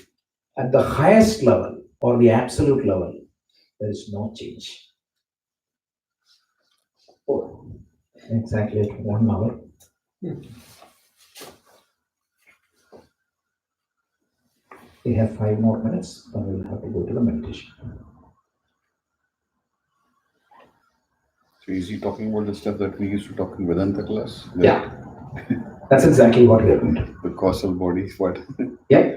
at the highest level or the absolute level, there is no change. Oh, exactly at 1 hour. We have 5 more minutes, then we'll have to go to the meditation. So is he talking about the stuff that we used to talk in Vedanta class? Yeah, that's exactly what we are going to do. The causal bodies, what? Yeah.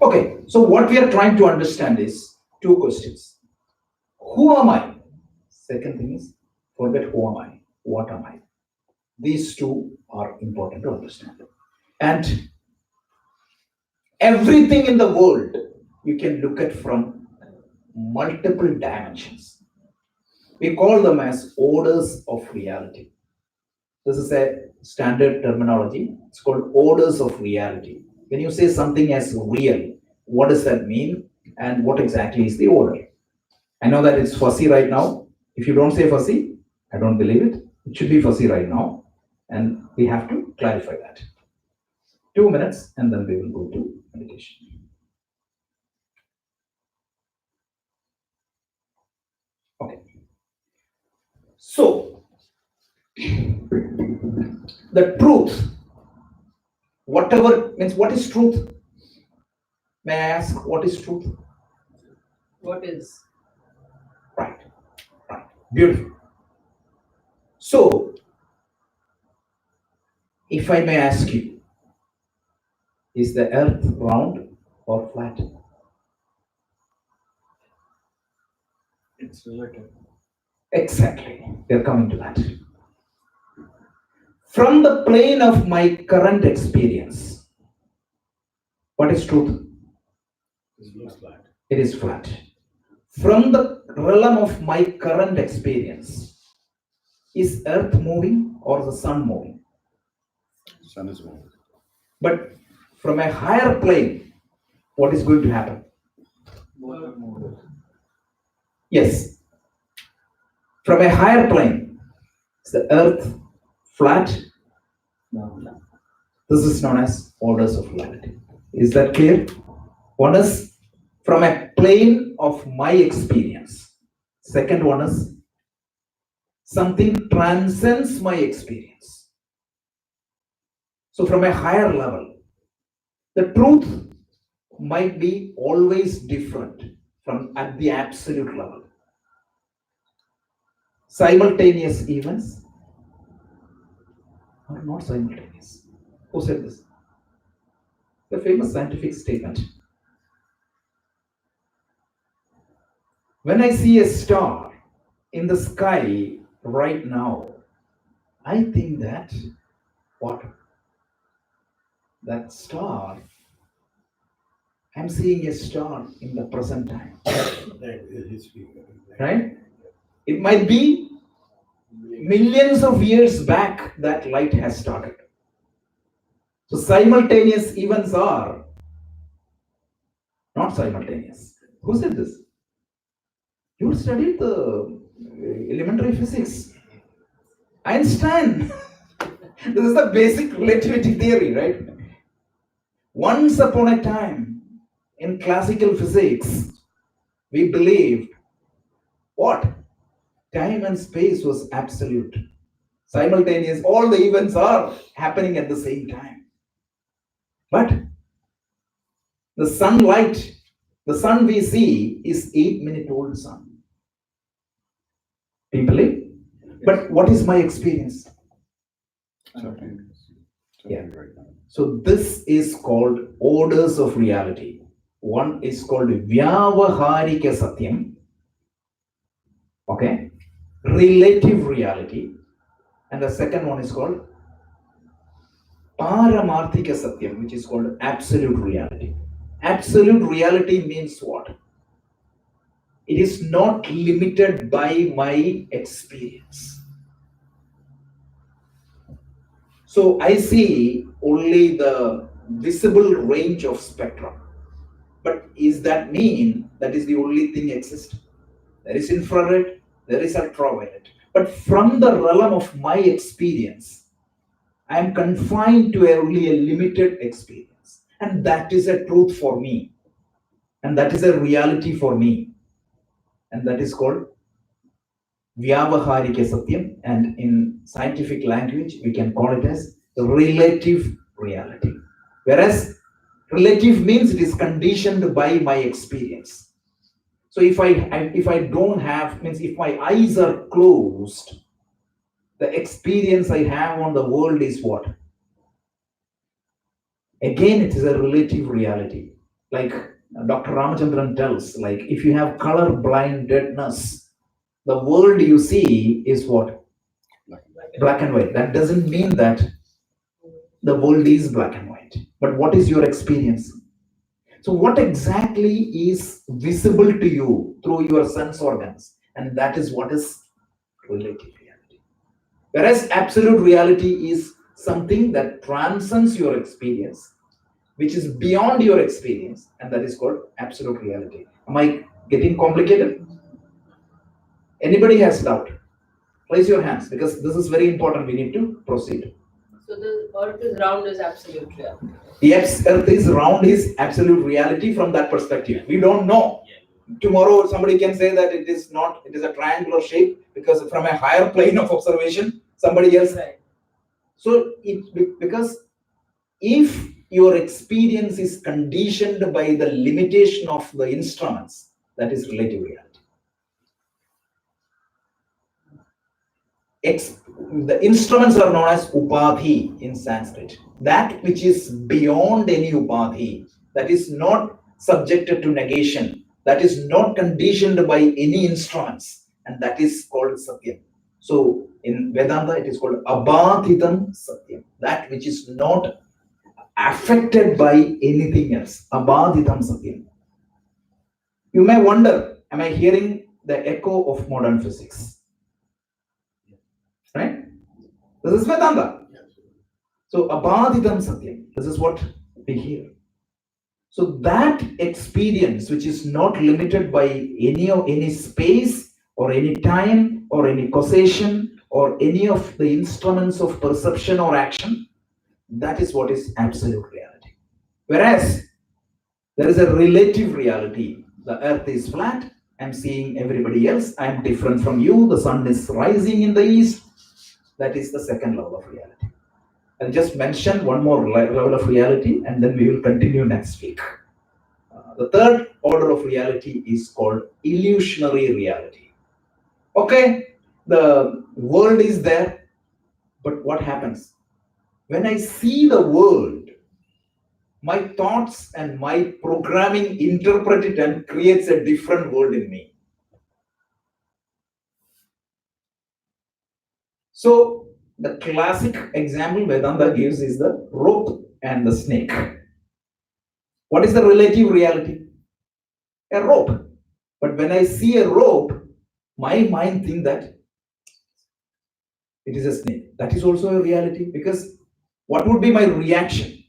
Okay, so what we are trying to understand is 2 questions. Who am I? Second thing is, forget who am I, what am I? These 2 are important to understand. And everything in the world you can look at from multiple dimensions. We call them as orders of reality. This is a standard terminology. It's called orders of reality. When you say something as real, what does that mean? And what exactly is the order? I know that it's fuzzy right now. If you don't say fuzzy, I don't believe it. It should be fuzzy right now. And we have to clarify that. 2 minutes, and then we will go to meditation. Okay. So, the truth, whatever means, what is truth? May I ask, what is truth? What is? Right. Right. Beautiful. So, if I may ask you, is the earth round or flat? It's relative. Exactly. We are coming to that. From the plane of my current experience, what is truth? It looks flat. It is flat. From the realm of my current experience, is earth moving or the sun moving? Sun is moving. But from a higher plane, what is going to happen? Both are moving. Yes. From a higher plane, is the earth flat? No. This is known as orders of reality. Is that clear? One is from a plane of my experience. Second one is something transcends my experience. So from a higher level, the truth might be always different from at the absolute level. Simultaneous events are not simultaneous. Who said this? The famous scientific statement. When I see a star in the sky right now, I think that what? that star, I'm seeing a star in the present time, That is history. right? It might be millions of years back that light has started. So simultaneous events are not simultaneous. Who said this? You studied the elementary physics. Einstein. This is the basic relativity theory, right? Once upon a time in classical physics, we believed what? Time and space was absolute. Simultaneous, all the events are happening at the same time. But the sunlight, the sun we see is 8-minute-old sun. Do you believe? But what is my experience? Something, Yeah. right now. So this is called orders of reality. One is called Vyavaharika Satyam. Okay. Relative reality. And the second one is called Paramarthika Satyam, which is called absolute reality. Absolute reality means what? It is not limited by my experience. So I see only the visible range of spectrum. But is that mean that is the only thing exists? There is infrared, there is ultraviolet. But from the realm of my experience, I am confined to only a limited experience. And that is a truth for me. And that is a reality for me. And that is called Vyavaharika Satyam. And in scientific language, we can call it as relative reality. Whereas relative means it is conditioned by my experience. So if I don't have, means if my eyes are closed, the experience I have on the world is what? Again, it is a relative reality. Like Dr. Ramachandran tells, like if you have color blindness, the world you see is what? Black and white. That doesn't mean that the world is black and white. But what is your experience? So what exactly is visible to you through your sense organs? And that is what is relative reality. Whereas absolute reality is something that transcends your experience, which is beyond your experience, and that is called absolute reality. Am I getting complicated? Anybody has doubt? Raise your hands because this is very important. We need to proceed. So the earth is round is absolute reality. Yes, earth is round is absolute reality from that perspective. We don't know. Tomorrow somebody can say that it is not, it is a triangular shape because from a higher plane of observation, somebody else. Right. So because if your experience is conditioned by the limitation of the instruments, that is relative reality. The instruments are known as upadhi in Sanskrit. That which is beyond any upadhi, that is not subjected to negation, that is not conditioned by any instruments, and that is called Satyam. So in Vedanta, it is called Abadhitam Satyam, that which is not affected by anything else. Abadhitam Satyam. You may wonder, am I hearing the echo of modern physics? Right? This is Vedanta. So Abadhitam Satyam. This is what we hear. So that experience, which is not limited by any space or any time or any causation or any of the instruments of perception or action, that is what is absolute reality. Whereas there is a relative reality. The earth is flat. I'm seeing everybody else. I'm different from you. The sun is rising in the east. That is the second level of reality. I'll just mention one more level of reality and then we will continue next week. The third order of reality is called illusionary reality. Okay, the world is there, but what happens? When I see the world, my thoughts and my programming interpret it and creates a different world in me. So the classic example Vedanta gives is the rope and the snake. What is the relative reality? A rope. But when I see a rope, my mind thinks that it is a snake. That is also a reality, because what would be my reaction?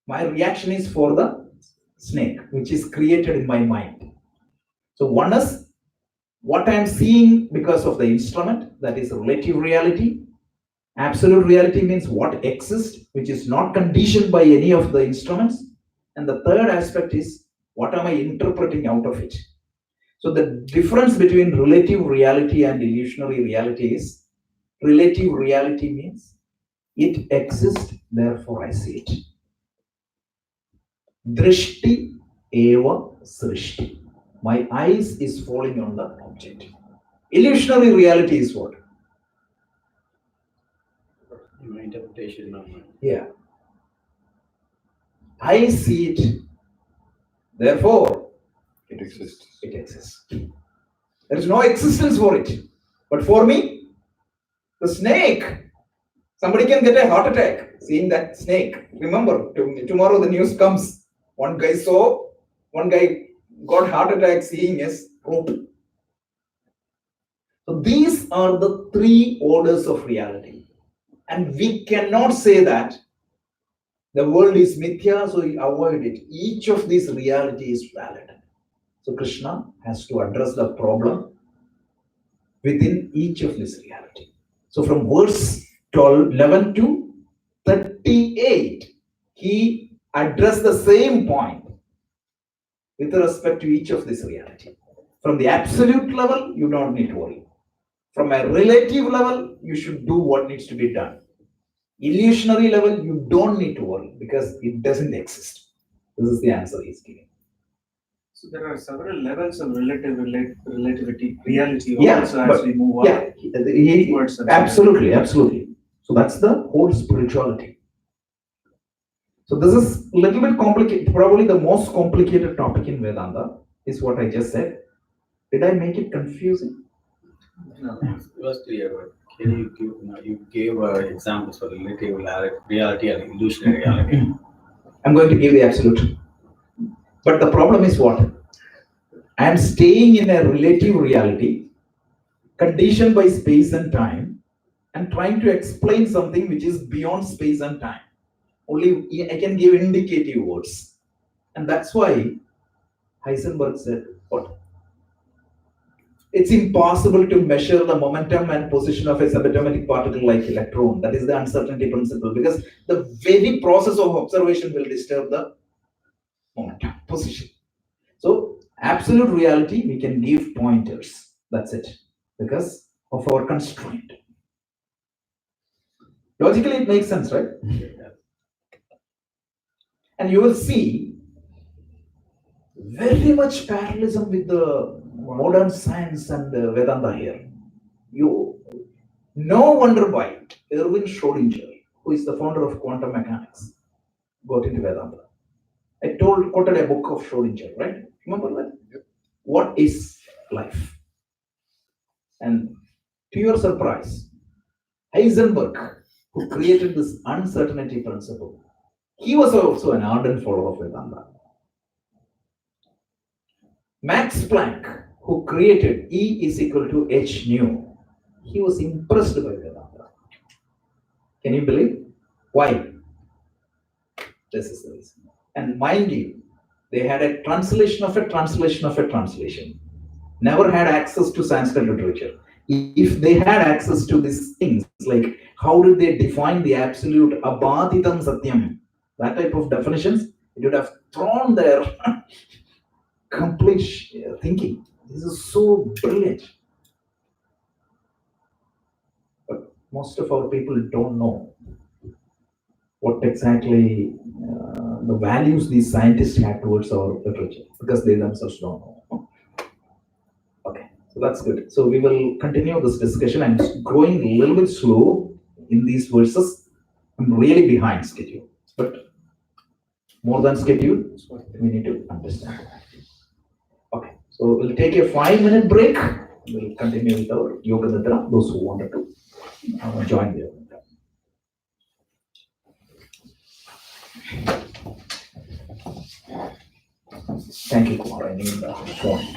My reaction is for the snake, which is created in my mind. So one is what I am seeing because of the instrument, that is relative reality. Absolute reality means what exists, which is not conditioned by any of the instruments. And the third aspect is what am I interpreting out of it? So the difference between relative reality and illusionary reality is relative reality means it exists, therefore I see it. Drishti eva srishti. My eyes is falling on the object. Illusionary reality is what? Your interpretation of it. Yeah. I see it, therefore It exists. it exists. There is no existence for it. But for me, the snake, somebody can get a heart attack seeing that snake. Remember, tomorrow the news comes. One guy got heart attack seeing a rope. So these are the three orders of reality. And we cannot say that the world is mithya, so we avoid it. Each of these reality is valid. So Krishna has to address the problem within each of this reality. So from verse 11 to 38, he addressed the same point with respect to each of this reality. From the absolute level, you don't need to worry. From a relative level, you should do what needs to be done. Illusionary level, you don't need to worry because it doesn't exist. This is the answer he's giving. So there are several levels of relativity, reality Yeah, also as but- we move Yeah, on. he, Towards the- absolutely. So that's the whole spirituality. So this is a little bit complicated, probably the most complicated topic in Vedanta is what I just said. Did I make it confusing? No. It was clear, but can you give, you gave examples for relative reality and illusionary reality. I'm going to give the absolute. But the problem is what? I am staying in a relative reality, conditioned by space and time, and trying to explain something which is beyond space and time. Only I can give indicative words. And that's why Heisenberg said, what? It's impossible to measure the momentum and position of a subatomic particle like electron. That is the uncertainty principle, because the very process of observation will disturb the momentum position. So absolute reality, we can give pointers. That's it, because of our constraint. Logically, it makes sense, right? And you will see very much parallelism with the modern science and Vedanta here. No wonder why Erwin Schrödinger, who is the founder of quantum mechanics, got into Vedanta. I quoted a book of Schrödinger, right? Remember that? Yep. What is life? And to your surprise, Heisenberg, who created this uncertainty principle, he was also an ardent follower of Vedanta. Max Planck, who created E is equal to h nu, he was impressed by Vedanta. Can you believe? Why? This is the reason. And mind you, they had a translation of a translation of a translation. Never had access to Sanskrit literature. If they had access to these things, like how did they define the absolute abhatitam satyam, that type of definitions, it would have thrown their complete thinking. This is so brilliant. But most of our people don't know what exactly the values these scientists have towards our literature, because they themselves don't know. Okay, so that's good. So we will continue this discussion. I'm going a little bit slow in these verses. I'm really behind schedule, but more than schedule, we need to understand. Okay, so we'll take a 5-minute break. We'll continue with our Yoga Nidra, those who wanted to join the Yoga Nidra. Thank you, Kumar. I need the phone.